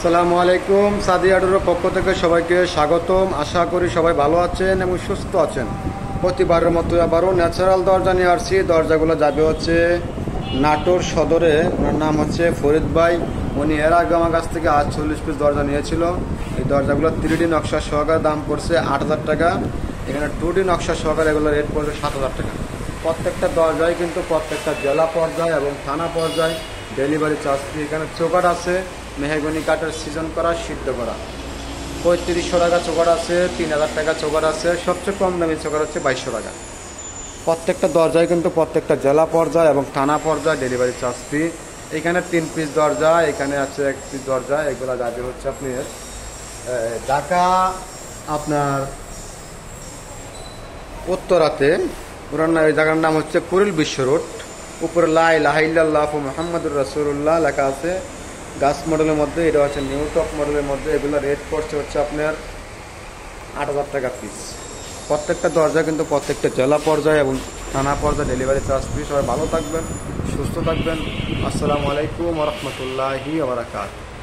আসসালামু আলাইকুম। সাদি আডুর পক্ষ থেকে সবাইকে স্বাগতম। আশা করি সবাই ভালো আছেন এবং সুস্থ আছেন। প্রতিবারের মতো আবারও ন্যাচারাল দরজা নিয়ে আসছি। দরজাগুলো যাবে হচ্ছে নাটোর সদরে। ওনার নাম হচ্ছে ফরিদ ভাই। উনি এর আগে আমার কাছ থেকে 48 পিস দরজা নিয়েছিল। এই দরজাগুলো 3D নকশা সহকারে দাম পড়ছে 8,000 টাকা। এখানে 2D নকশা সহকারে এগুলো রেট পড়ছে 7,000 টাকা। প্রত্যেকটা দরজায় কিন্তু প্রত্যেকটা জেলা পর্যায়ে এবং থানা পর্যায়ে ডেলিভারি চার্জ ফ্রি। এখানে চৌকাঠ আছে মেহগনি কাঠের সিজন করা, সিদ্ধ করা। 3500 টাকা চৌকাঠ আছে, 3,000 টাকা চৌকাঠ আছে। সবচেয়ে কম দামি চৌকাঠ হচ্ছে 2200 টাকা। প্রত্যেকটা দরজায় কিন্তু প্রত্যেকটা জেলা পর্যায়ে এবং থানা পর্যায়ে ডেলিভারি চার্জ ফ্রি। এখানে 3 পিস দরজা, এখানে আছে 1 পিস দরজা। এগুলো যাবে হচ্ছে আপনি ঢাকা আপনার উত্তরাতে। পুরান ওই জায়গার নাম হচ্ছে কুড়িল বিশ্ব রোড। উপরে লা ইলাহা ইল্লাল্লাহ মুহাম্মাদুর রাসূলুল্লাহ লেখা আছে গাছ মডেলের মধ্যে। এটা হচ্ছে নিউ টপ মডেলের মধ্যে। এগুলো রেট পড়ছে হচ্ছে আপনার 8,000 টাকা পিস। প্রত্যেকটা দরজা কিন্তু প্রত্যেকটা জেলা পর্যায়ে এবং থানা পর্যায়ে ডেলিভারি চার্জ ফ্রি। সবাই ভালো থাকবেন, সুস্থ থাকবেন। আসসালামু আলাইকুম ওয়া রাহমাতুল্লাহি ওয়া বারাকাতুহু।